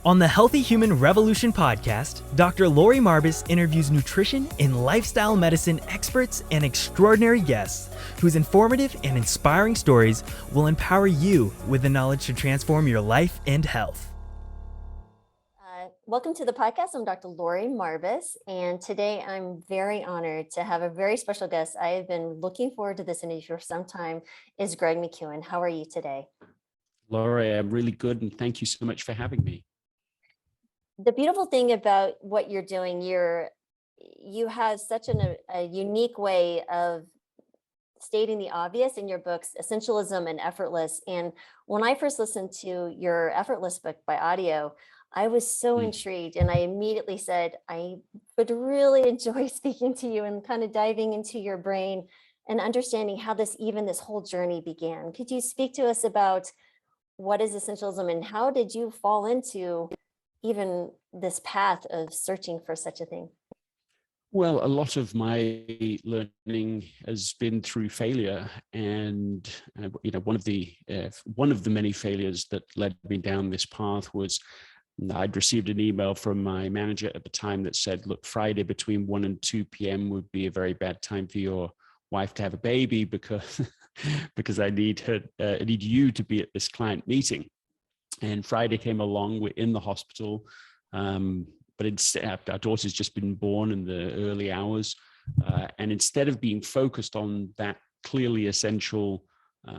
On the Healthy Human Revolution podcast, Dr. Lori Marbas interviews nutrition and lifestyle medicine experts and extraordinary guests whose informative and inspiring stories will empower you with the knowledge to transform your life and health. Welcome to the podcast. I'm Dr. Lori Marbas, and today I'm very honored to have a very special guest. I have been looking forward to this interview for some time, is Greg McKeown. How are you today? Lori, I'm really good, and thank you so much for having me. The beautiful thing about what you're doing, you have such a unique way of stating the obvious in your books, Essentialism and Effortless. And when I first listened to your Effortless book by audio, I was so intrigued, and I immediately said, I would really enjoy speaking to you and kind of diving into your brain and understanding how this whole journey began. Could you speak to us about what is Essentialism and how did you fall into even this path of searching for such a thing? Well, a lot of my learning has been through failure, and one of the many failures that led me down this path was I'd received an email from my manager at the time that said, "Look, Friday between 1 and 2 p.m. would be a very bad time for your wife to have a baby because I need you to be at this client meeting." And Friday came along, we're in the hospital, but instead, our daughter's just been born in the early hours. And instead of being focused on that clearly essential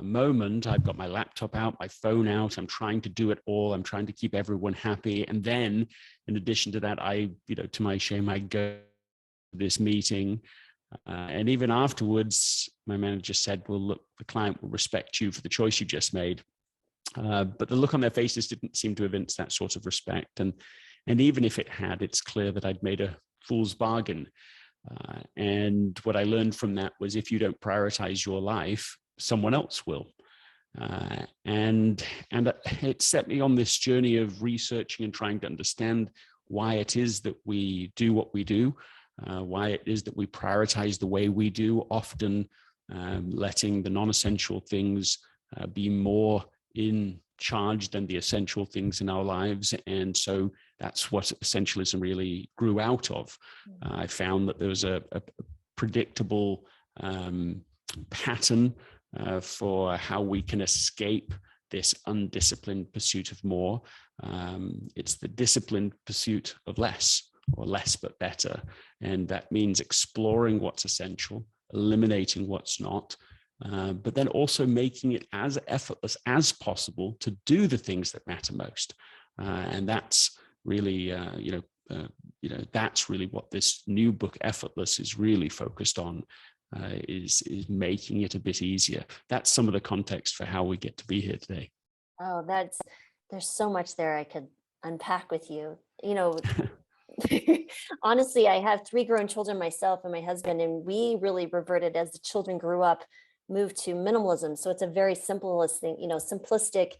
moment, I've got my laptop out, my phone out, I'm trying to do it all. I'm trying to keep everyone happy. And then in addition to that, to my shame, I go to this meeting. And even afterwards, my manager said, "Well, look, the client will respect you for the choice you just made." But the look on their faces didn't seem to evince that sort of respect. And even if it had, it's clear that I'd made a fool's bargain. And what I learned from that was if you don't prioritize your life, someone else will. And it set me on this journey of researching and trying to understand why it is that we do what we do, why it is that we prioritize the way we do, often letting the non-essential things be more in charge than the essential things in our lives. And so that's what Essentialism really grew out of. I found that there was a predictable pattern for how we can escape this undisciplined pursuit of more. It's the disciplined pursuit of less, or less but better. And that means exploring what's essential, eliminating what's not, but then also making it as effortless as possible to do the things that matter most. And that's really, that's really what this new book, Effortless, is really focused on, is making it a bit easier. That's some of the context for how we get to be here today. Oh, there's so much there I could unpack with you. Honestly, I have 3 grown children myself and my husband, and we really reverted as the children grew up, moved to minimalism. So it's a very simplest thing, simplistic,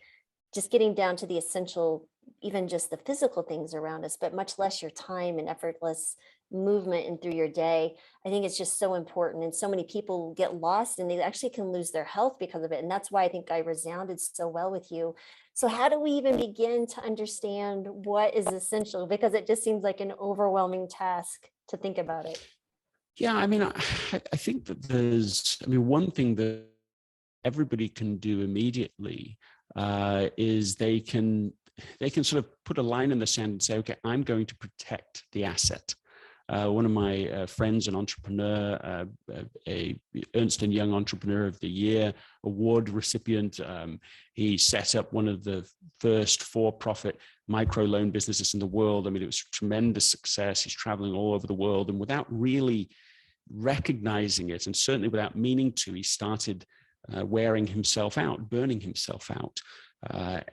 just getting down to the essential, even just the physical things around us, but much less your time and effortless movement and through your day. I think it's just so important. And so many people get lost and they actually can lose their health because of it. And that's why I think I resounded so well with you. So how do we even begin to understand what is essential? Because it just seems like an overwhelming task to think about it. Yeah, I think that there's, one thing that everybody can do immediately is they can sort of put a line in the sand and say, okay, I'm going to protect the asset. One of my friends, an entrepreneur, a Ernst & Young Entrepreneur of the Year award recipient, he set up one of the first for-profit microloan businesses in the world. It was a tremendous success. He's traveling all over the world, and without really recognizing it, and certainly without meaning to, he started wearing himself out, burning himself out.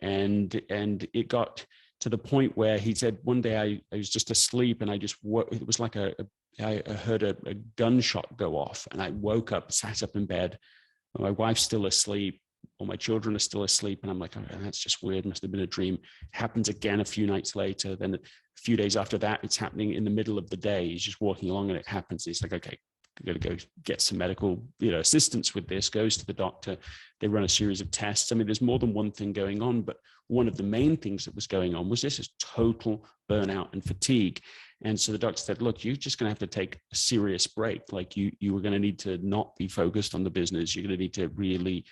And it got to the point where he said, one day I was just asleep and it was like I heard a gunshot go off, and I woke up, sat up in bed, my wife's still asleep, all my children are still asleep. And I'm like, oh, that's just weird. Must have been a dream. It happens again a few nights later. Then a few days after that, it's happening in the middle of the day. He's just walking along and it happens. He's like, okay, got to go get some medical, assistance with this, goes to the doctor. They run a series of tests. I mean, there's more than one thing going on, but one of the main things that was going on was this is total burnout and fatigue. And so the doctor said, look, you're just going to have to take a serious break. Like you were going to need to not be focused on the business. You're going to need to really,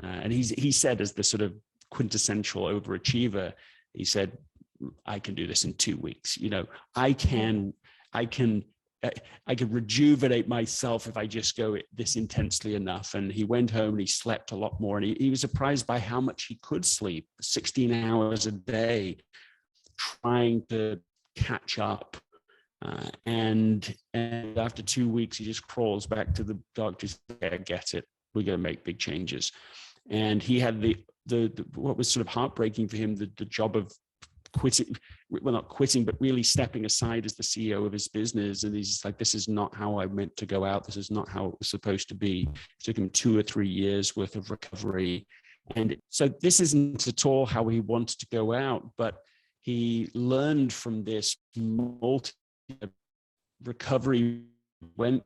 and he said, as the sort of quintessential overachiever, he said, I can do this in 2 weeks. I can rejuvenate myself if I just go this intensely enough. And he went home and he slept a lot more. And he was surprised by how much he could sleep, 16 hours a day, trying to catch up. And after 2 weeks, he just crawls back to the doctor. I get it. We're going to make big changes. And he had the what was sort of heartbreaking for him, the job of quitting, well, not quitting, but really stepping aside as the CEO of his business. And he's like, this is not how I meant to go out. This is not how it was supposed to be. It took him 2 or 3 years worth of recovery. And so this isn't at all how he wanted to go out, but he learned from this recovery went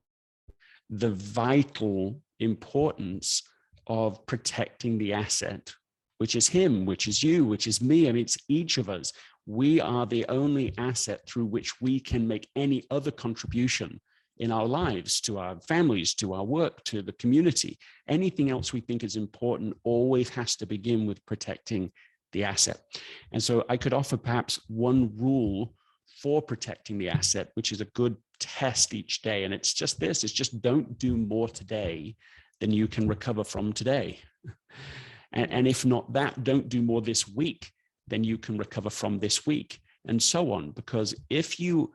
the vital importance of protecting the asset, which is him, which is you, which is me. I mean, it's each of us. We are the only asset through which we can make any other contribution in our lives, to our families, to our work, to the community. Anything else we think is important always has to begin with protecting the asset. And so I could offer perhaps one rule for protecting the asset, which is a good test each day. And it's just this, it's just don't do more today than you can recover from today. And if not that, don't do more this week than you can recover from this week, and so on. Because if you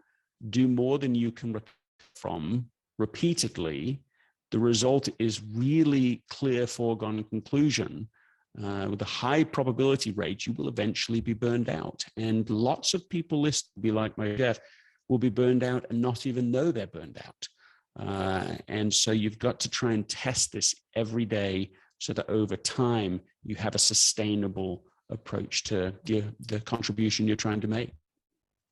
do more than you can recover from repeatedly, the result is really clear, foregone conclusion. With a high probability rate, you will eventually be burned out. And lots of people listening, be like my Jeff, will be burned out and not even know they're burned out. And so you've got to try and test this every day so that over time you have a sustainable approach to the contribution you're trying to make.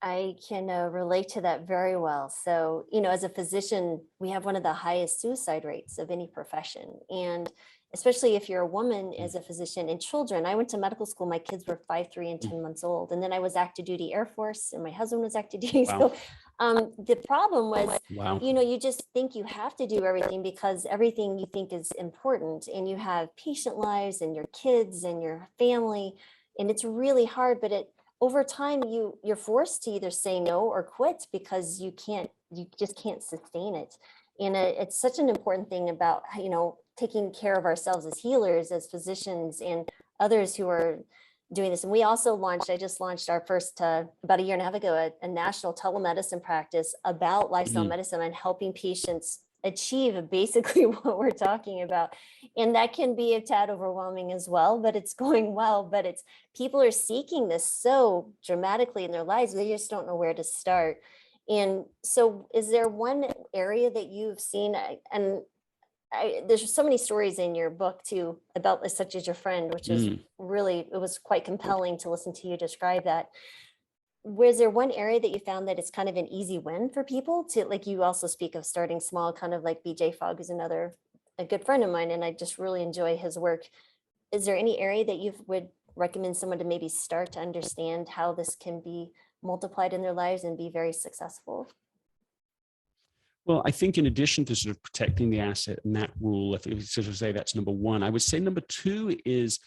I can relate to that very well. So, as a physician, we have one of the highest suicide rates of any profession. And especially if you're a woman as a physician, and children. I went to medical school. My kids were 5, 3, and 10 months old. And then I was active duty Air Force, and my husband was active duty. Wow. So the problem was, wow. You just think you have to do everything because everything you think is important. And you have patient lives and your kids and your family. And it's really hard, but over time, you're forced to either say no or quit because you just can't sustain it. And it's such an important thing about, taking care of ourselves as healers, as physicians, and others who are doing this. And we also I just launched our first, about a year and a half ago, a national telemedicine practice about lifestyle medicine and helping patients achieve basically what we're talking about. And that can be a tad overwhelming as well, but it's going well. But people are seeking this so dramatically in their lives, they just don't know where to start. And so is there one area that you've seen, and there's so many stories in your book too about such as your friend, which is really, it was quite compelling to listen to you describe that. Was there one area that you found that it's kind of an easy win for people to, like you also speak of starting small, kind of like BJ Fogg is a good friend of mine, and I just really enjoy his work. Is there any area that you would recommend someone to maybe start to understand how this can be multiplied in their lives and be very successful? Well, I think in addition to sort of protecting the asset and that rule, if you sort of say that's number one, I would say number two is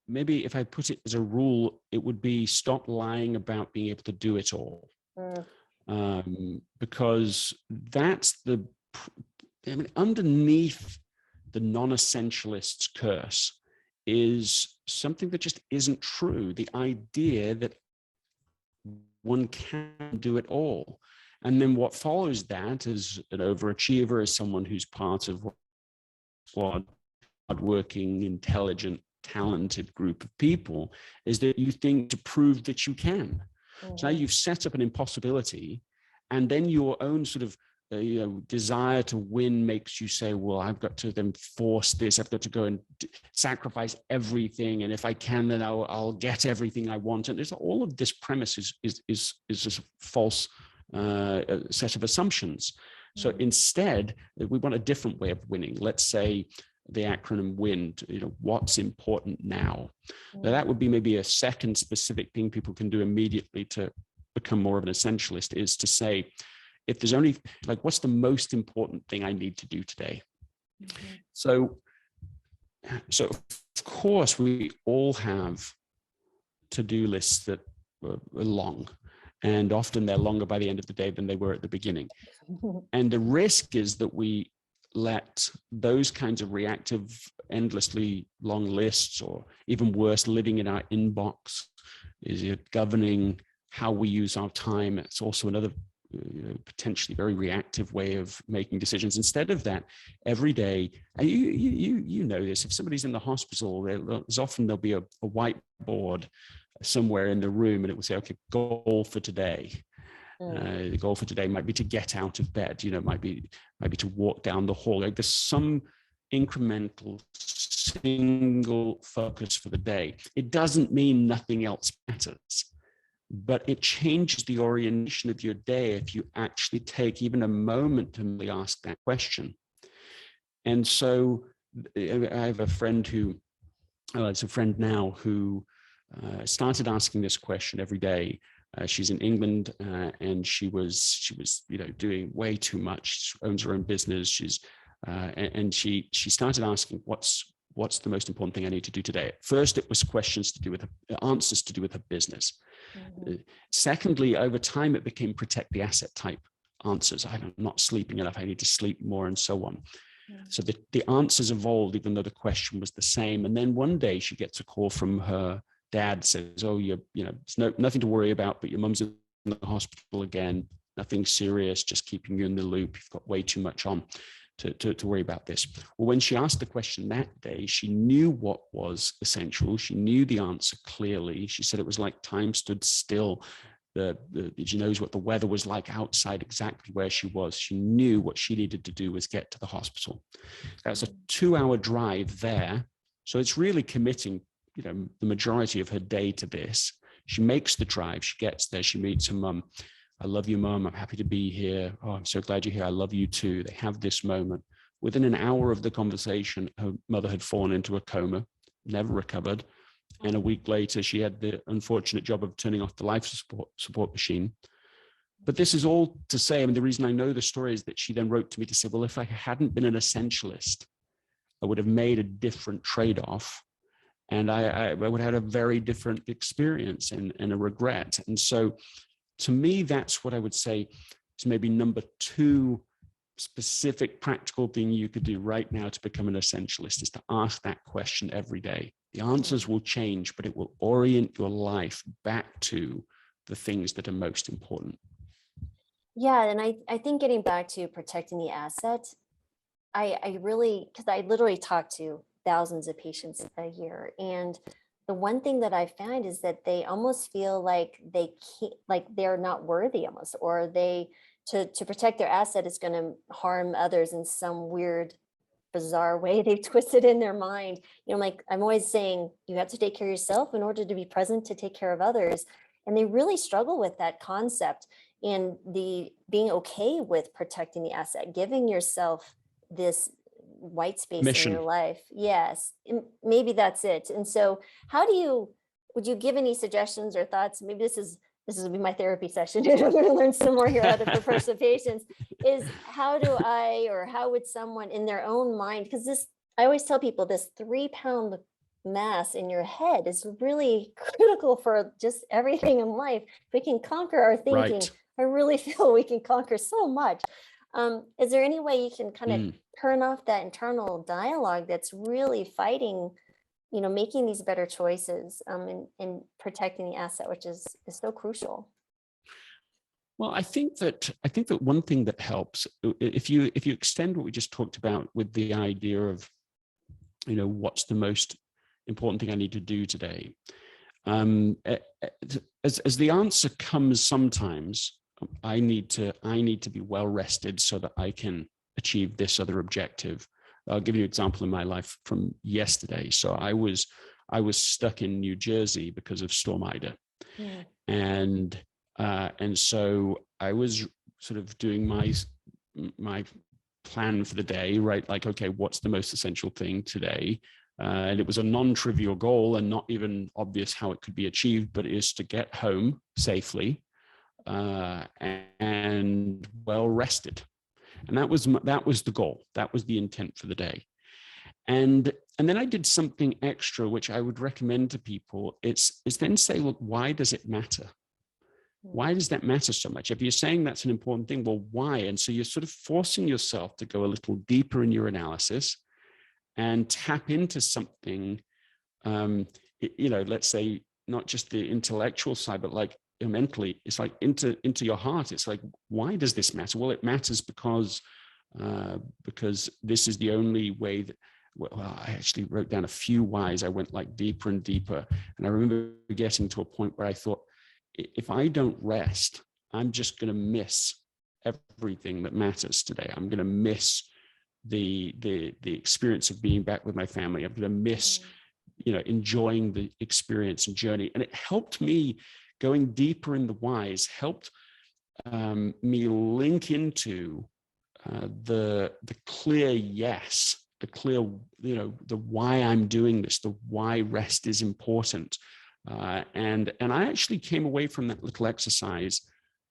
maybe if I put it as a rule, it would be stop lying about being able to do it all. Because that's underneath the non-essentialist's curse is something that just isn't true. The idea that one can do it all. And then what follows that as an overachiever, as someone who's part of a hardworking, intelligent, talented group of people, is that you think to prove that you can. So now you've set up an impossibility, and then your own sort of desire to win makes you say, well, I've got to then force this. I've got to go and sacrifice everything, and if I can, then I'll get everything I want. And there's all of this premise is a false set of assumptions. So instead, we want a different way of winning. Let's say the acronym WIN, what's important now. Now that would be maybe a second specific thing people can do immediately to become more of an essentialist, is to say, if there's only, like, what's the most important thing I need to do today? So of course, we all have to-do lists that are long, and often they're longer by the end of the day than they were at the beginning. And the risk is that we let those kinds of reactive, endlessly long lists, or even worse, living in our inbox, is governing how we use our time. It's also another potentially very reactive way of making decisions. Instead of that, every day, and you know this, if somebody's in the hospital, there'll be a whiteboard somewhere in the room, and it will say, okay, goal for today. The goal for today might be to get out of bed, might be to walk down the hall. Like, there's some incremental single focus for the day. It doesn't mean nothing else matters, but it changes the orientation of your day if you actually take even a moment to really ask that question. And so I have a friend who, it's a friend now, who started asking this question every day. She's in England, and she was doing way too much. She owns her own business. And she started asking, what's the most important thing I need to do today? At first, it was answers to do with her business. Secondly, over time, it became protect the asset type answers. I'm not sleeping enough. I need to sleep more, and so on. So the answers evolved, even though the question was the same. And then one day she gets a call from her dad, says, oh, it's nothing to worry about, but your mum's in the hospital again, nothing serious, just keeping you in the loop. You've got way too much on to worry about this. Well, when she asked the question that day, she knew what was essential. She knew the answer clearly. She said it was like time stood still. She knows what the weather was like outside, exactly where she was. She knew what she needed to do was get to the hospital. That was a 2-hour drive there. So it's really committing the majority of her day to this. She makes the drive, she gets there, she meets her mum. I love you, Mum. I'm happy to be here. Oh, I'm so glad you're here. I love you too. They have this moment. Within an hour of the conversation, her mother had fallen into a coma, never recovered. And a week later, she had the unfortunate job of turning off the life support machine. But this is all to say, the reason I know the story is that she then wrote to me to say, well, if I hadn't been an essentialist, I would have made a different trade-off. And I would have had a very different experience and a regret. And so to me, that's what I would say is maybe number 2 specific practical thing you could do right now to become an essentialist, is to ask that question every day. The answers will change, but it will orient your life back to the things that are most important. Yeah, and I think getting back to protecting the asset, I really, because I literally talk to thousands of patients a year, and the one thing that I find is that they almost feel like they can't, like they're not worthy almost, or they to protect their asset is going to harm others in some weird, bizarre way they've twisted in their mind. Like I'm always saying, you have to take care of yourself in order to be present to take care of others. And they really struggle with that concept, and the being okay with protecting the asset, giving yourself this white space mission in your life. Yes, maybe that's it. And so would you give any suggestions or thoughts? Maybe this will be my therapy session. I'm going to learn some more here out of the personal patients, is how would someone in their own mind, because I always tell people this 3-pound mass in your head is really critical for just everything in life. If we can conquer our thinking, right. I really feel we can conquer so much. Is there any way you can kind of turn off that internal dialogue that's really fighting, making these better choices, and protecting the asset, which is so crucial? Well, I think that one thing that helps, if you extend what we just talked about with the idea of, what's the most important thing I need to do today, as the answer comes sometimes, I need to be well rested so that I can achieve this other objective. I'll give you an example in my life from yesterday. So I was stuck in New Jersey because of Storm Ida. Yeah. And so I was sort of doing my plan for the day, right? Like, okay, what's the most essential thing today? And it was a non-trivial goal and not even obvious how it could be achieved, but it is to get home safely and well rested. And that was the goal. That was the intent for the day. And then I did something extra, which I would recommend to people. It's then say, look, why does it matter? Why does that matter so much? If you're saying that's an important thing, well, why? And so you're sort of forcing yourself to go a little deeper in your analysis and tap into something, let's say not just the intellectual side, but like mentally, it's like into your heart. It's like, why does this matter? Well, it matters because this is the only way that, well, I actually wrote down a few whys. I went like deeper and deeper. And I remember getting to a point where I thought, if I don't rest, I'm just going to miss everything that matters today. I'm going to miss the experience of being back with my family. I'm going to miss, enjoying the experience and journey. And it helped me, going deeper in the whys, helped me link into the clear yes, the clear, the why I'm doing this, the why rest is important. And I actually came away from that little exercise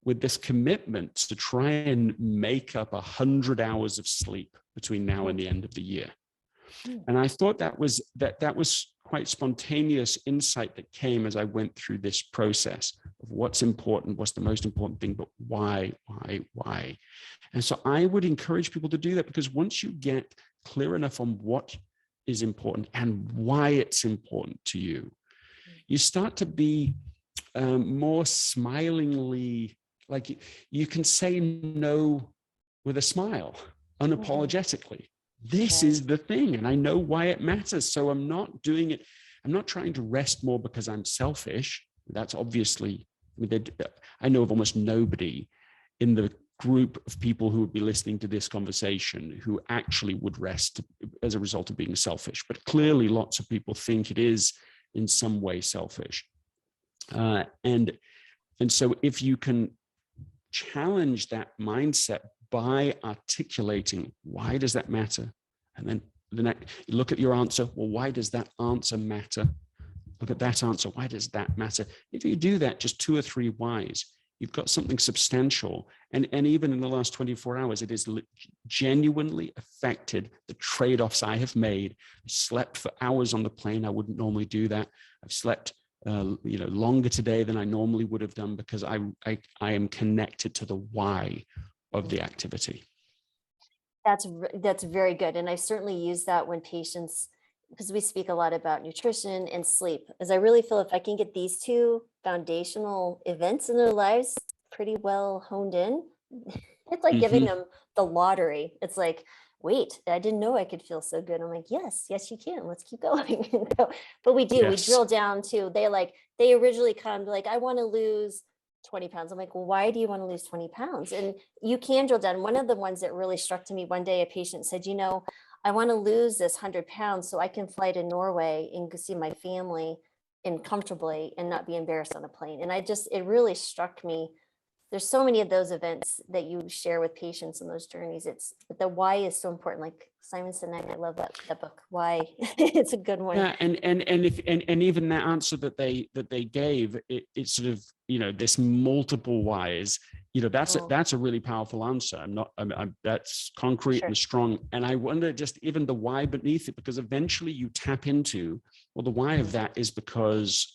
with this commitment to try and make up 100 hours of sleep between now and the end of the year. And I thought that was quite spontaneous insight that came as I went through this process of what's important, what's the most important thing, but why. And so I would encourage people to do that, because once you get clear enough on what is important and why it's important to you, you start to be more smilingly, like you can say no with a smile, unapologetically. This is the thing, and I know why it matters. So I'm not doing it. I'm not trying to rest more because I'm selfish. That's obviously, I know of almost nobody in the group of people who would be listening to this conversation who actually would rest as a result of being selfish. But clearly lots of people think it is in some way selfish. And so if you can challenge that mindset by articulating, why does that matter? And then you look at your answer, well, why does that answer matter? Look at that answer, why does that matter? If you do that, just 2 or 3 whys, you've got something substantial. And even in the last 24 hours, it has genuinely affected the trade-offs I have made. I slept for hours on the plane. I wouldn't normally do that. I've slept longer today than I normally would have done, because I am connected to the why of the activity. That's very good. And I certainly use that when patients, because we speak a lot about nutrition and sleep, as I really feel if I can get these 2 foundational events in their lives pretty well honed in, it's like giving them the lottery. It's like, wait, I didn't know I could feel so good. I'm like, yes, you can. Let's keep going. But we do, yes. We drill down to, they originally come like, I want to lose 20 pounds. I'm like, well, why do you want to lose 20 pounds? And you can drill down. One of the ones that really struck to me one day, a patient said, I want to lose this 100 pounds so I can fly to Norway and go see my family and comfortably and not be embarrassed on a plane. And it really struck me. There's so many of those events that you share with patients in those journeys. The why is so important. Like Simon Sinek, I love that book. Why? It's a good one. Yeah, and even that answer that they gave, it's sort of, this multiple whys. That's a really powerful answer. That's concrete and strong. And I wonder just even the why beneath it, because eventually you tap into, well, the why of that is because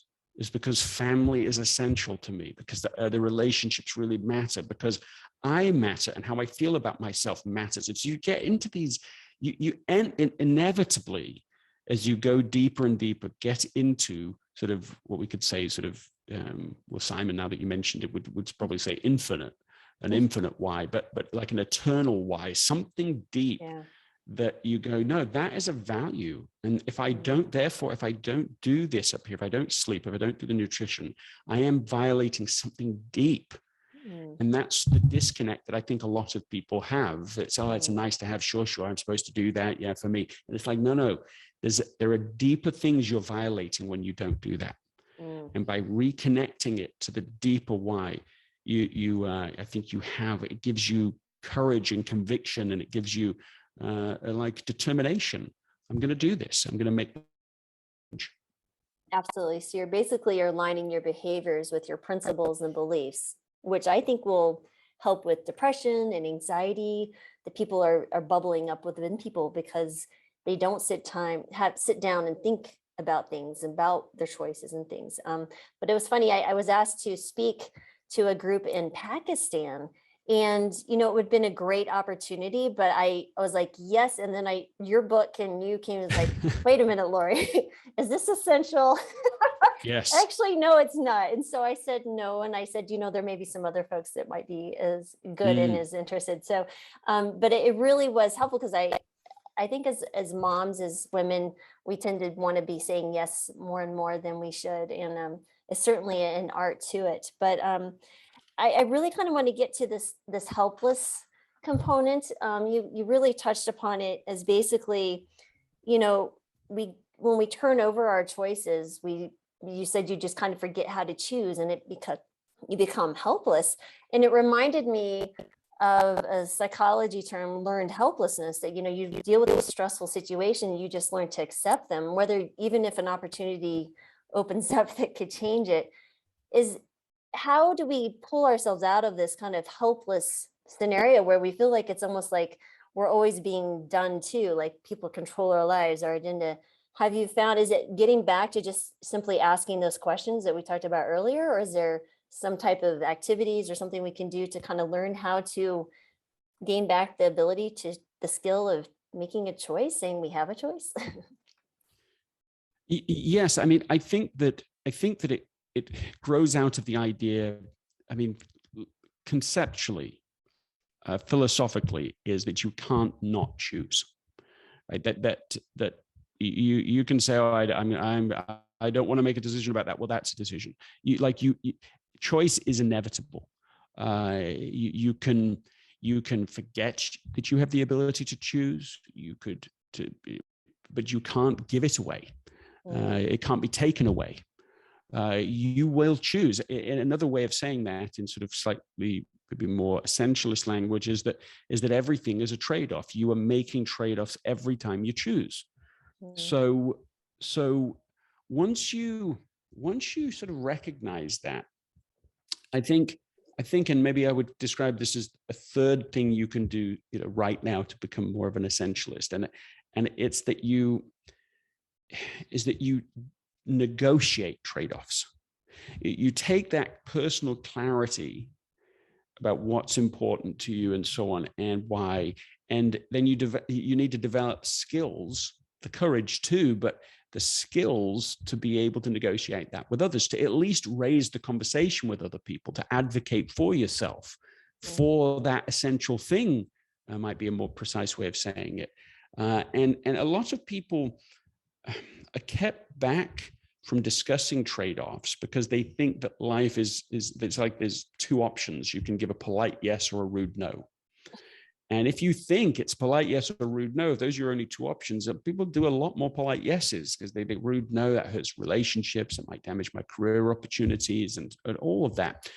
family is essential to me, because the relationships really matter, because I matter and how I feel about myself matters. If you get into these, you inevitably, as you go deeper and deeper, get into sort of what we could say sort of, well, Simon, now that you mentioned it, would probably say an infinite why, but like an eternal why, something deep. Yeah. That you go, no, that is a value. And if I don't do this up here, if I don't sleep, if I don't do the nutrition, I am violating something deep. And that's the disconnect that I think a lot of people have. It's a nice to have, sure, I'm supposed to do that, yeah, for me. And it's like, no, there are deeper things you're violating when you don't do that. And by reconnecting it to the deeper why, I think it gives you courage and conviction, and it gives you like determination. I'm going to do this. I'm going to make change. Absolutely. So you're aligning your behaviors with your principles and beliefs, which I think will help with depression and anxiety that people are bubbling up within people because they don't sit down and think about things, about their choices and things. But it was funny, I was asked to speak to a group in Pakistan, and it would have been a great opportunity, but I was like, yes. And then your book and you came and was like, wait a minute, Lori, is this essential? Yes. Actually, no, it's not. And so I said no. And I said, there may be some other folks that might be as good and as interested. So, but it really was helpful because I think as moms, as women, we tend to want to be saying yes more and more than we should. And it's certainly an art to it. But I really kind of want to get to this helpless component. You really touched upon it as basically, when we turn over our choices, you said you just kind of forget how to choose, and you become helpless. And it reminded me of a psychology term, learned helplessness, that you deal with a stressful situation, you just learn to accept them, even if an opportunity opens up that could change it. Is how do we pull ourselves out of this kind of helpless scenario where we feel like it's almost like we're always being done to, like people control our lives, our agenda? Have you found, is it getting back to just simply asking those questions that we talked about earlier, or is there some type of activities or something we can do to kind of learn how to gain back the ability to the skill of making a choice, saying we have a choice? Yes, I mean, I think that it grows out of the idea. I mean, conceptually, philosophically, is that you can't not choose. Right? That you can say, oh, I don't want to make a decision about that. Well, that's a decision. Choice is inevitable. You can forget that you have the ability to choose. But you can't give it away. It can't be taken away. You will choose. In another way of saying that, in sort of slightly maybe more essentialist language, is that everything is a trade-off. You are making trade-offs every time you choose. So once you sort of recognize that, I think, and maybe I would describe this as a third thing you can do, right now to become more of an essentialist, and it's that you negotiate trade-offs. You take that personal clarity about what's important to you and so on and why, and then you need to develop skills, the courage too, but the skills to be able to negotiate that with others, to at least raise the conversation with other people, to advocate for yourself for that essential thing, might be a more precise way of saying it. And a lot of people are kept back from discussing trade-offs because they think that life is it's like there's two options. You can give a polite yes or a rude no. And if you think it's polite yes or rude no, if those are your only two options, people do a lot more polite yeses because they think rude no, that hurts relationships, it might damage my career opportunities and all of that.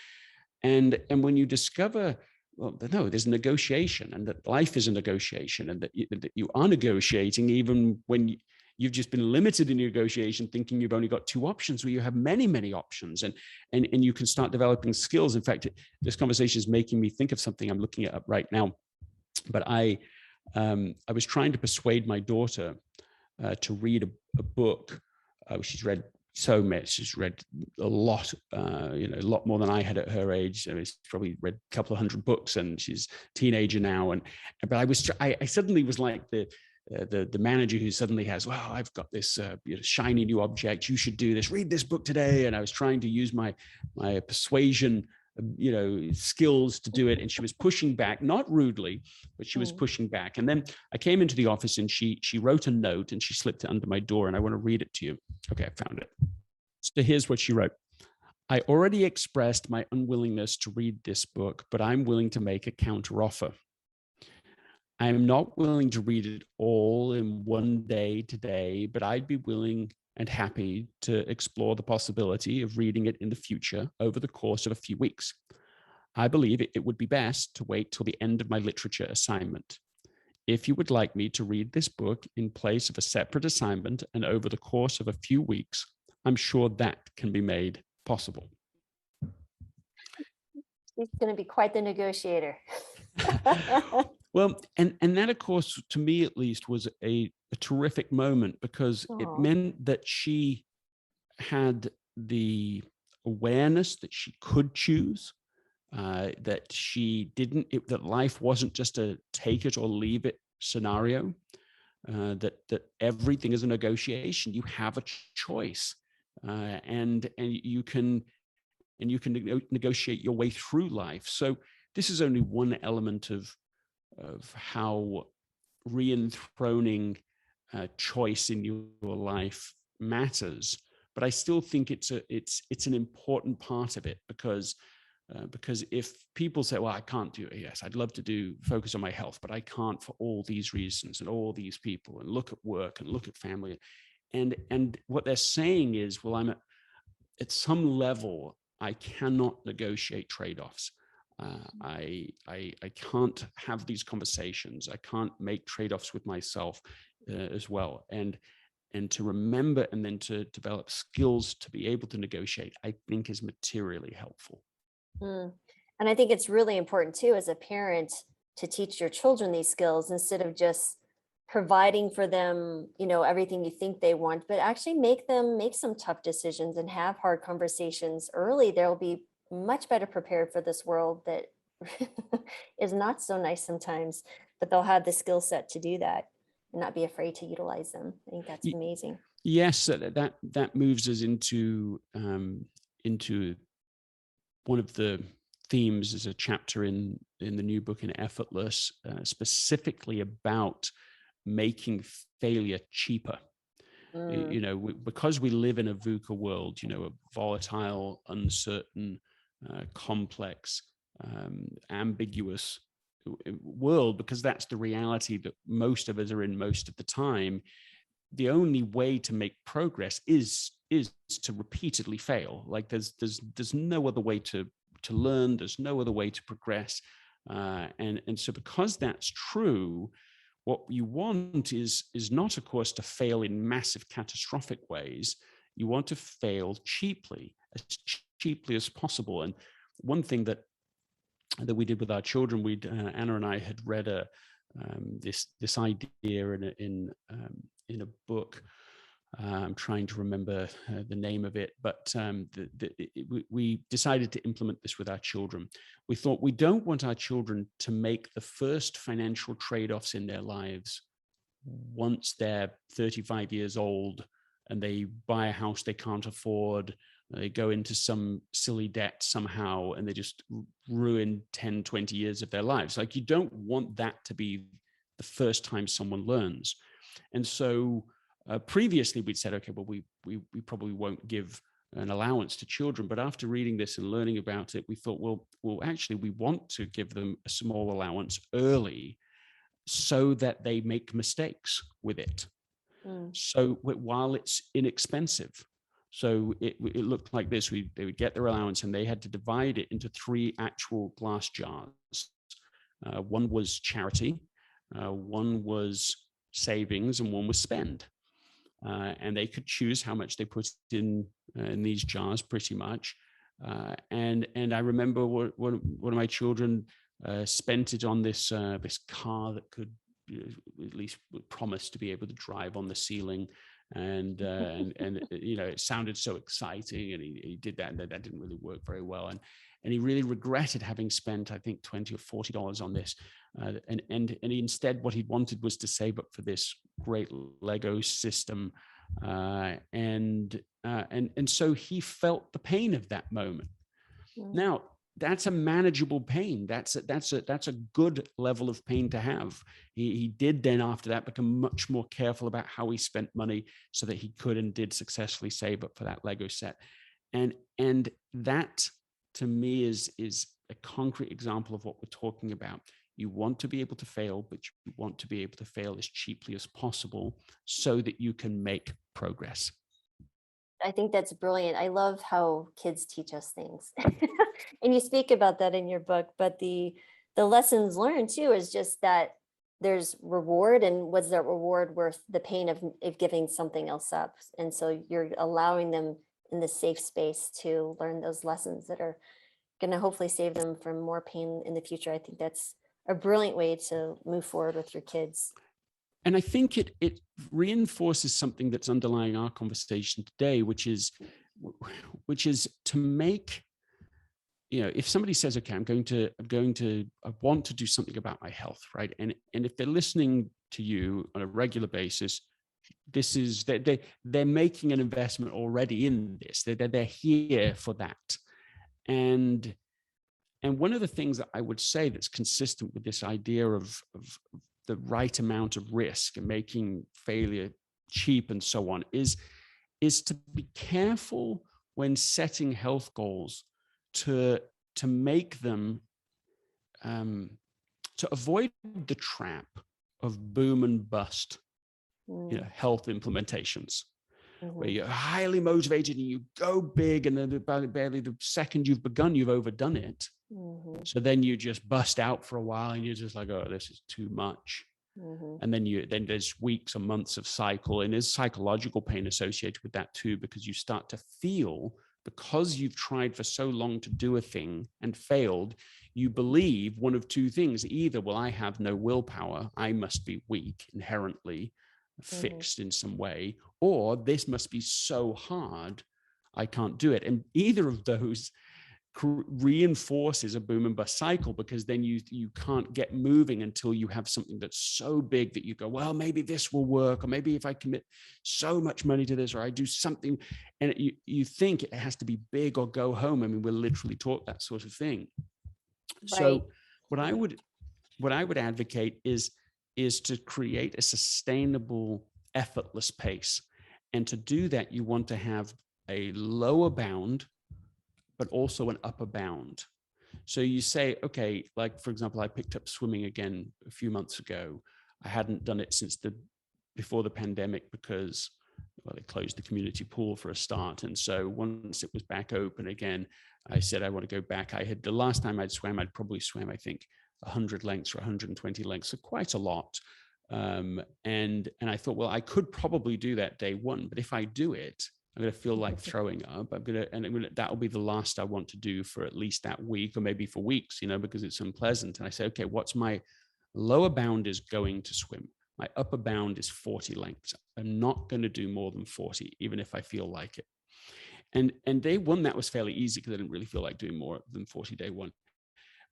And when you discover, well, no, there's a negotiation, and that life is a negotiation, and that you are negotiating even when you've just been limited in your negotiation, thinking you've only got two options, where you have many, many options, and you can start developing skills. In fact, this conversation is making me think of something I'm looking at right now. But I was trying to persuade my daughter to read a book. She's read so much. She's read a lot, a lot more than I had at her age. She's probably read a couple of hundred books, and she's a teenager now. But I suddenly was like the manager who suddenly has, well, I've got this shiny new object. You should do this. Read this book today. And I was trying to use my persuasion skills to do it, and she was pushing back, not rudely, but she was pushing back. And then I came into the office, and she wrote a note, and she slipped it under my door, and I want to read it to you. Okay, I found it. So here's what she wrote. I already expressed my unwillingness to read this book, but I'm willing to make a counteroffer. I am not willing to read it all in one day today, but I'd be willing and happy to explore the possibility of reading it in the future over the course of a few weeks. I believe it would be best to wait till the end of my literature assignment. If you would like me to read this book in place of a separate assignment and over the course of a few weeks, I'm sure that can be made possible. He's going to be quite the negotiator. Well, and that, of course, to me at least, was a terrific moment, because it meant that she had the awareness that she could choose, that she didn't, that life wasn't just a take it or leave it scenario, that everything is a negotiation. You have a choice, and you can negotiate your way through life. So this is only one element of how re-enthroning choice in your life matters. But I still think it's an important part of it, because if people say, well, I can't do it. Yes, I'd love to focus on my health, but I can't for all these reasons and all these people, and look at work and look at family. And what they're saying is, well, at some level, I cannot negotiate trade-offs. I can't have these conversations. I can't make trade-offs with myself as well. And to remember and then to develop skills to be able to negotiate, I think is materially helpful. And I think it's really important too, as a parent, to teach your children these skills instead of just providing for them, everything you think they want, but actually make them make some tough decisions and have hard conversations early. They'll be much better prepared for this world that is not so nice sometimes, but they'll have the skill set to do that and not be afraid to utilize them. I think that's amazing. Yes, that moves us into one of the themes. Is a chapter in the new book in Effortless, specifically about making failure cheaper. Because we live in a VUCA world, a volatile, uncertain, complex, ambiguous world, because that's the reality that most of us are in most of the time. The only way to make progress is to repeatedly fail. Like there's no other way to learn. There's no other way to progress. And so because that's true, what you want is not, of course, to fail in massive catastrophic ways. You want to fail cheaply as possible. And one thing that we did with our children, Anna and I had read this idea in a book. I'm trying to remember the name of it, but we decided to implement this with our children. We thought, we don't want our children to make the first financial trade-offs in their lives once they're 35 years old and they buy a house they can't afford, they go into some silly debt somehow, and they just ruin 10, 20 years of their lives. Like, you don't want that to be the first time someone learns. And so previously we'd said, okay, well, we probably won't give an allowance to children. But after reading this and learning about it, we thought, well, actually, we want to give them a small allowance early so that they make mistakes with it. So while it's inexpensive. So it looked like this. They would get their allowance and they had to divide it into 3 actual glass jars. One was charity, one was savings, and one was spend. And they could choose how much they put in these jars, pretty much. And I remember one of my children spent it on this car that could at least promise to be able to drive on the ceiling. And it sounded so exciting, and he did that, and that didn't really work very well. And he really regretted having spent, I think, $20 or $40 on this. And instead, what he wanted was to save up for this great Lego system. And so he felt the pain of that moment. Now, that's a manageable pain. That's a good level of pain to have. He did then, after that, become much more careful about how he spent money so that he could and did successfully save up for that Lego set. And that, to me, is a concrete example of what we're talking about. You want to be able to fail, but you want to be able to fail as cheaply as possible so that you can make progress. I think that's brilliant. I love how kids teach us things. And you speak about that in your book, but the lessons learned too is just that there's reward, and was that reward worth the pain of giving something else up? And so you're allowing them in the safe space to learn those lessons that are going to hopefully save them from more pain in the future. I think that's a brilliant way to move forward with your kids. And I think it reinforces something that's underlying our conversation today, which is to make, if somebody says, okay, I want to do something about my health, right? And if they're listening to you on a regular basis, this is they're making an investment already in this. They're here for that. And one of the things that I would say that's consistent with this idea of the right amount of risk and making failure cheap and so on is to be careful when setting health goals to make them, to avoid the trap of boom and bust, health implementations, where you're highly motivated and you go big, and then barely the second you've begun, you've overdone it. So then you just bust out for a while and you're just like, oh, this is too much. And then there's weeks or months of cycle, and there's psychological pain associated with that too, because you start to feel, because you've tried for so long to do a thing and failed, you believe one of two things: either, well, I have no willpower, I must be weak, inherently fixed in some way, or this must be so hard, I can't do it. And either of those reinforces a boom and bust cycle, because then you can't get moving until you have something that's so big that you go, well, maybe this will work, or maybe if I commit so much money to this, or I do something, and you think it has to be big or go home. I mean, we're literally taught that sort of thing. Right. So what I would advocate is to create a sustainable, effortless pace. And to do that, you want to have a lower bound, but also an upper bound. So you say, okay, like, for example, I picked up swimming again a few months ago. I hadn't done it since before the pandemic, because, well, they closed the community pool for a start. And so once it was back open again, I said, I want to go back. The last time I'd probably swam, I think, 100 lengths or 120 lengths, so quite a lot. And I thought, well, I could probably do that day one, but if I do it, I'm going to feel like throwing up. That'll be the last I want to do for at least that week, or maybe for weeks, because it's unpleasant. And I say, okay, what's my lower bound is going to swim. My upper bound is 40 lengths. I'm not going to do more than 40, even if I feel like it. And day one, that was fairly easy, because I didn't really feel like doing more than 40 day one.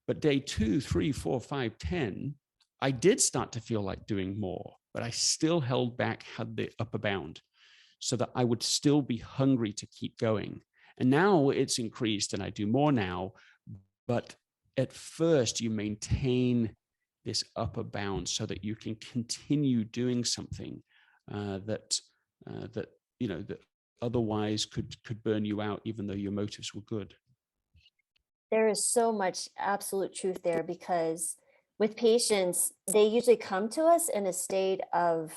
But day 2, 3, 4, 5, 10, I did start to feel like doing more, but I still had the upper bound, so that I would still be hungry to keep going. And now it's increased and I do more now, but at first you maintain this upper bound so that you can continue doing something that otherwise could burn you out, even though your motives were good. There is so much absolute truth there, because with patients, they usually come to us in a state of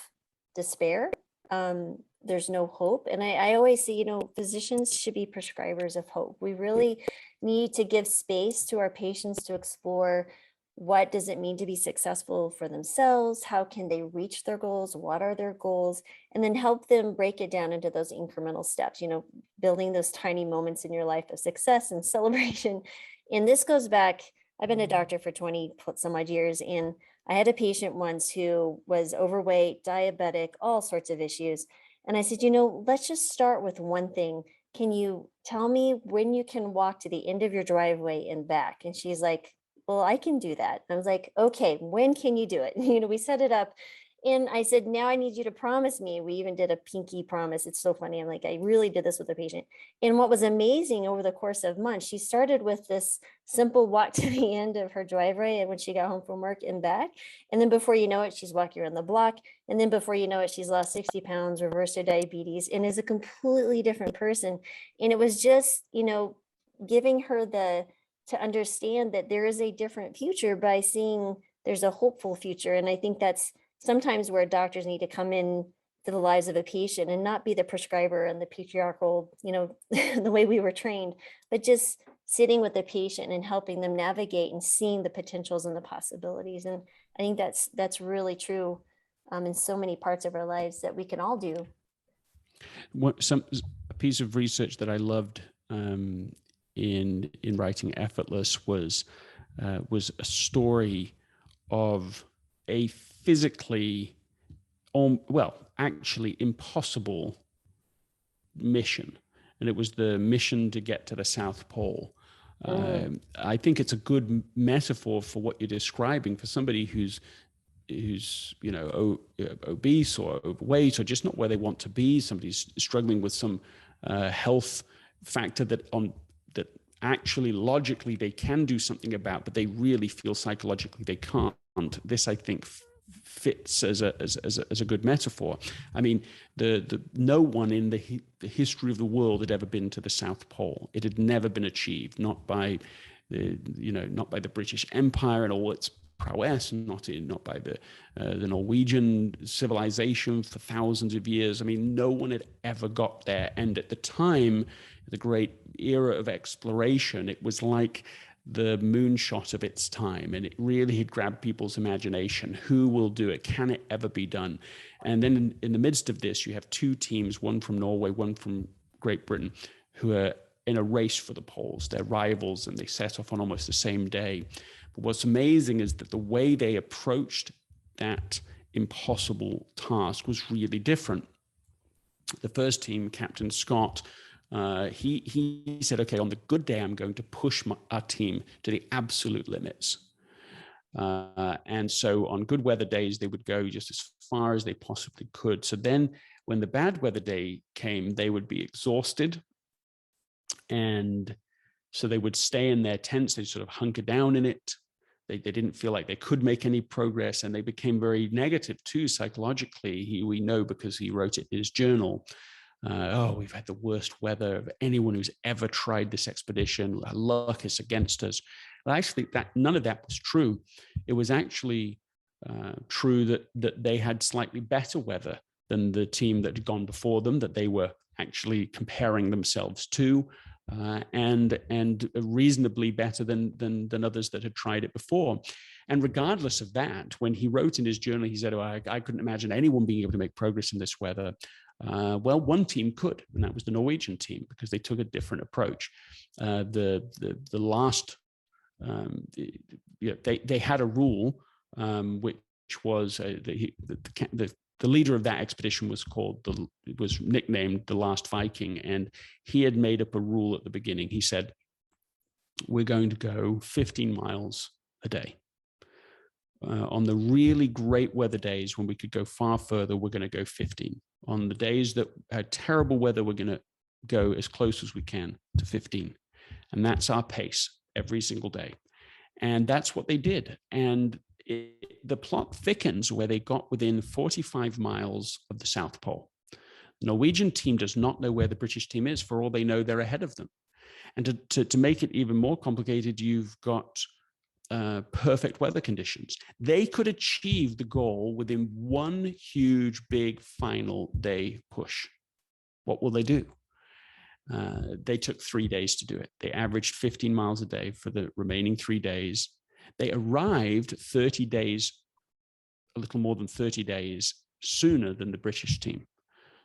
despair. There's no hope. And I always say, physicians should be prescribers of hope. We really need to give space to our patients to explore, what does it mean to be successful for themselves? How can they reach their goals? What are their goals? And then help them break it down into those incremental steps, building those tiny moments in your life of success and celebration. And this goes back, I've been a doctor for 20 some odd years, and I had a patient once who was overweight, diabetic, all sorts of issues. And I said, let's just start with one thing. Can you tell me when you can walk to the end of your driveway and back? And she's like, well, I can do that. And I was like, okay, when can you do it? We set it up. And I said, now I need you to promise me. We even did a pinky promise. It's so funny. I'm like, I really did this with a patient. And what was amazing, over the course of months, she started with this simple walk to the end of her driveway, and when she got home from work and back. And then before you know it, she's walking around the block. And then before you know it, she's lost 60 pounds, reversed her diabetes, and is a completely different person. And it was just, giving her to understand that there is a different future by seeing there's a hopeful future. And I think that's sometimes where doctors need to come in to the lives of a patient and not be the prescriber and the patriarchal, the way we were trained, but just sitting with the patient and helping them navigate and seeing the potentials and the possibilities. And I think that's really true in so many parts of our lives that we can all do. A piece of research that I loved in writing Effortless was a story of a physically, actually impossible mission, and it was the mission to get to the South Pole. I think it's a good metaphor for what you're describing for somebody who's obese or overweight or just not where they want to be. Somebody's struggling with some health factor that actually logically they can do something about, but they really feel psychologically they can't. This, I think, fits as a good metaphor. I mean, no one in the history of the world had ever been to the South Pole. It had never been achieved, not by the British Empire and all its prowess, not by the Norwegian civilization for thousands of years. I mean, no one had ever got there. And at the time, the great era of exploration, it was like the moonshot of its time, and it really had grabbed people's imagination. Who will do it? Can it ever be done? And then in the midst of this, you have two teams, one from Norway, one from Great Britain, who are in a race for the poles. They're rivals, and they set off on almost the same day. But what's amazing is that the way they approached that impossible task was really different. The first team, Captain Scott, he said, okay, on the good day, I'm going to push our team to the absolute limits. And so on good weather days, they would go just as far as they possibly could. So then when the bad weather day came, they would be exhausted. And so they would stay in their tents. They sort of hunker down in it. They didn't feel like they could make any progress, and they became very negative too psychologically. We know because he wrote it in his journal. We've had the worst weather of anyone who's ever tried this expedition. Luck is against us. But actually, none of that was true. It was actually true that they had slightly better weather than the team that had gone before them, that they were actually comparing themselves to, and reasonably better than others that had tried it before. And regardless of that, when he wrote in his journal, he said, I couldn't imagine anyone being able to make progress in this weather. Well, one team could, and that was the Norwegian team, because they took a different approach. They had a rule, which was the leader of that expedition was nicknamed the Last Viking, and he had made up a rule at the beginning. He said, we're going to go 15 miles a day. On the really great weather days when we could go far further, we're going to go 15. On the days that had terrible weather, we're going to go as close as we can to 15. And that's our pace every single day. And that's what they did. And the plot thickens where they got within 45 miles of the South Pole. The Norwegian team does not know where the British team is. For all they know, they're ahead of them. And to make it even more complicated, you've got perfect weather conditions. They could achieve the goal within one huge, big final day push. What will they do? They took 3 days to do it. They averaged 15 miles a day for the remaining 3 days. They arrived a little more than 30 days sooner than the British team.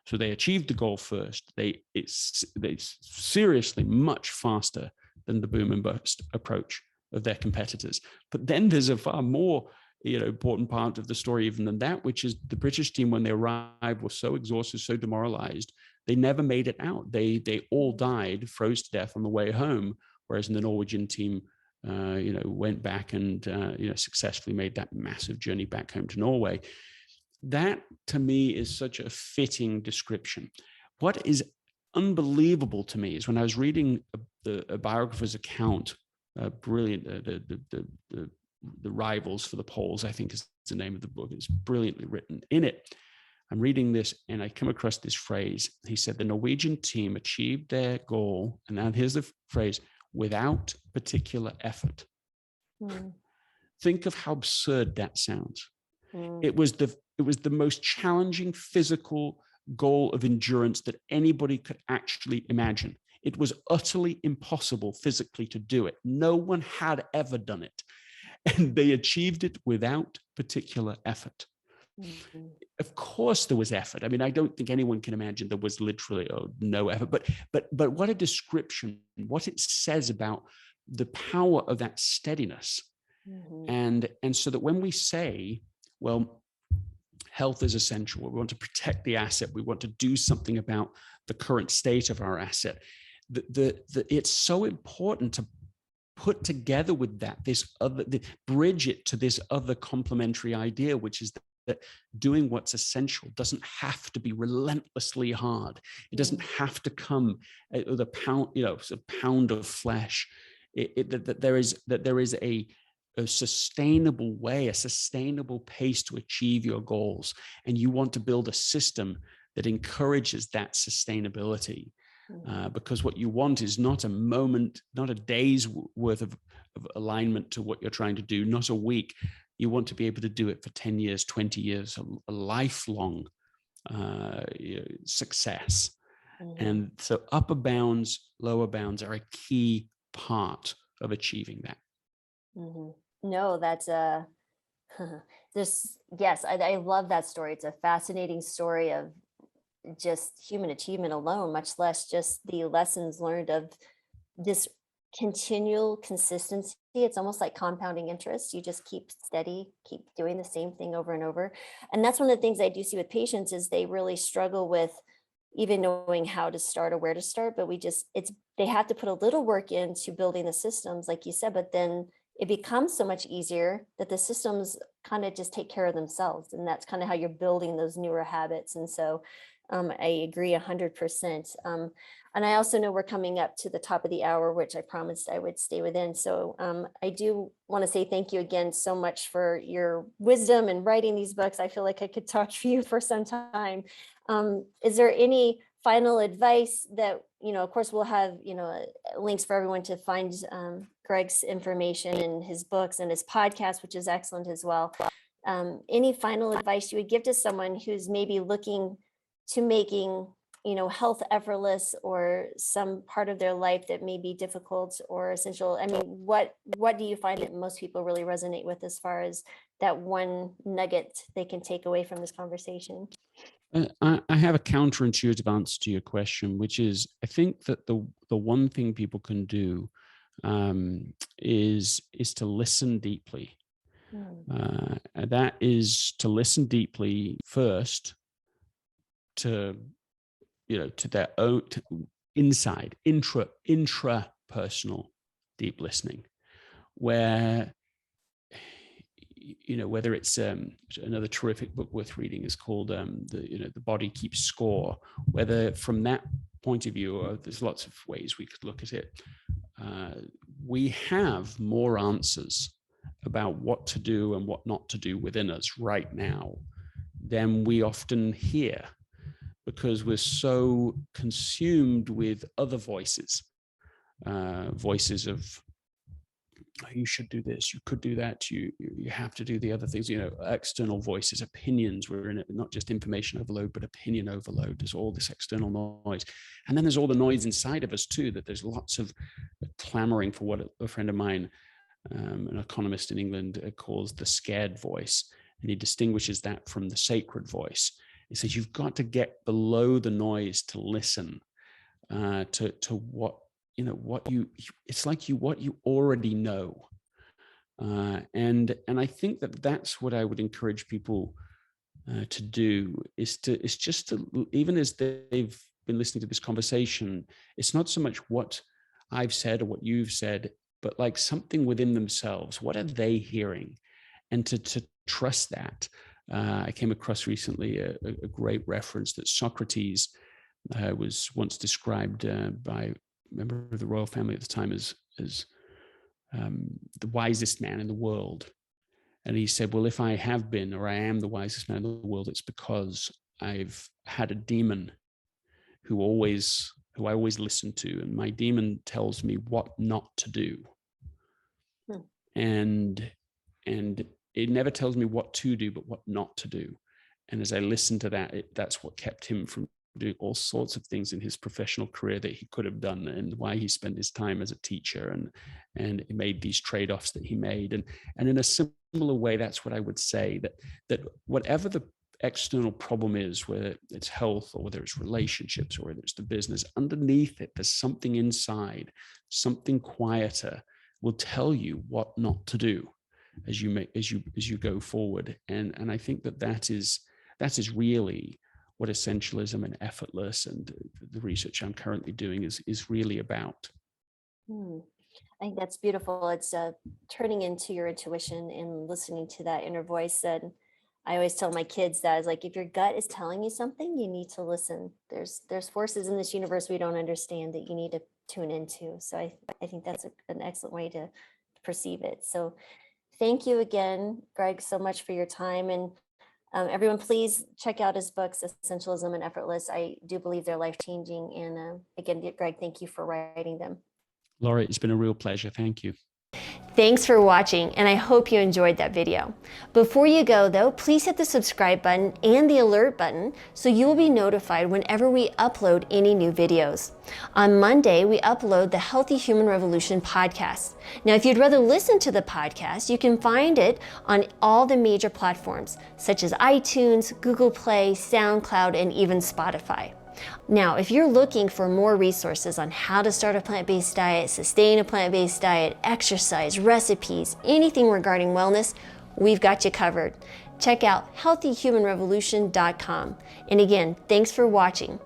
So they achieved the goal first. They seriously much faster than the boom and bust approach of their competitors. But then there's a far more important part of the story even than that, which is the British team, when they arrived, were so exhausted, so demoralized, they never made it out. They all died, froze to death on the way home, whereas in the Norwegian team, went back and successfully made that massive journey back home to Norway. That, to me, is such a fitting description. What is unbelievable to me is when I was reading a biographer's account, brilliant, the Rivals for the Poles, I think is the name of the book. It's brilliantly written. In it, I'm reading this and I come across this phrase. He said, the Norwegian team achieved their goal, and now here's the phrase, without particular effort. Think of how absurd that sounds. It was the most challenging physical goal of endurance that anybody could actually imagine. It was utterly impossible physically to do it. No one had ever done it. And they achieved it without particular effort. Mhm. Of course there was effort. I mean, I don't think anyone can imagine there was literally no effort, but what a description, what it says about the power of that steadiness. Mhm. And so that when we say, well, health is essential, we want to protect the asset, we want to do something about the current state of our asset, it's so important to put together with that bridge it to this other complementary idea, which is that doing what's essential doesn't have to be relentlessly hard. It doesn't have to come with a pound, a pound of flesh. That there is a sustainable way, a sustainable pace to achieve your goals, and you want to build a system that encourages that sustainability. Because what you want is not a moment, not a day's worth of alignment to what you're trying to do, not a week. You want to be able to do it for 10 years, 20 years, a lifelong success. And so upper bounds, lower bounds are a key part of achieving that. No, that's yes, I love that story. It's a fascinating story of just human achievement alone, much less just the lessons learned of this continual consistency. It's almost like compounding interest. You just keep steady, keep doing the same thing over and over. And that's one of the things I do see with patients is they really struggle with even knowing how to start or where to start, but they have to put a little work into building the systems, like you said, but then it becomes so much easier that the systems kind of just take care of themselves. And that's kind of how you're building those newer habits. And so I agree 100%. And I also know we're coming up to the top of the hour, which I promised I would stay within. So I do want to say thank you again so much for your wisdom and writing these books. I feel like I could talk to you for some time. Is there any final advice that, of course, we'll have, links for everyone to find Greg's information and his books and his podcast, which is excellent as well. Any final advice you would give to someone who's maybe looking to making, health effortless or some part of their life that may be difficult or essential? I mean, what do you find that most people really resonate with as far as that one nugget they can take away from this conversation? I have a counterintuitive answer to your question, which is I think that the one thing people can do is to listen deeply. That is to listen deeply first to their own intrapersonal deep listening, where whether it's another terrific book worth reading is called the Body Keeps Score, whether from that point of view, or there's lots of ways we could look at it, we have more answers about what to do and what not to do within us right now than we often hear, because we're so consumed with other voices of you should do this, you could do that, you have to do the other things, external voices, opinions. We're in it, not just information overload, but opinion overload. There's all this external noise. And then there's all the noise inside of us too, that there's lots of clamoring for what a friend of mine, an economist in England, calls the scared voice. And he distinguishes that from the sacred voice. He says, you've got to get below the noise to listen to what, what you already know. And I think that's what I would encourage people to do, is just to, even as they've been listening to this conversation, it's not so much what I've said or what you've said, but like something within themselves. What are they hearing? And to trust that. I came across recently a great reference that Socrates was once described by a member of the royal family at the time as the wisest man in the world. And he said, well, if I have been, or I am the wisest man in the world, it's because I've had a demon who I always listen to. And my demon tells me what not to do. And it never tells me what to do, but what not to do. And as I listened to that, that's what kept him from doing all sorts of things in his professional career that he could have done, and why he spent his time as a teacher, and he made these trade-offs that he made. And in a similar way, that's what I would say, that whatever the external problem is, whether it's health or whether it's relationships or whether it's the business, underneath it, there's something inside, something quieter will tell you what not to do as you go forward. And I think that is really what essentialism and effortless and the research I'm currently doing is really about. I think that's beautiful. It's turning into your intuition and listening to that inner voice. And I always tell my kids that, is like, if your gut is telling you something, you need to listen. There's forces in this universe we don't understand that you need to tune into. So I think that's an excellent way to perceive it. So thank you again, Greg, so much for your time. And everyone, please check out his books, Essentialism and Effortless. I do believe they're life-changing. And again, Greg, thank you for writing them. Laura, it's been a real pleasure. Thank you. Thanks for watching, and I hope you enjoyed that video. Before you go though, please hit the subscribe button and the alert button so you will be notified whenever we upload any new videos. On Monday, we upload the Healthy Human Revolution podcast. Now, if you'd rather listen to the podcast, you can find it on all the major platforms, such as iTunes, Google Play, SoundCloud, and even Spotify. Now, if you're looking for more resources on how to start a plant-based diet, sustain a plant-based diet, exercise, recipes, anything regarding wellness, we've got you covered. Check out healthyhumanrevolution.com. And again, thanks for watching.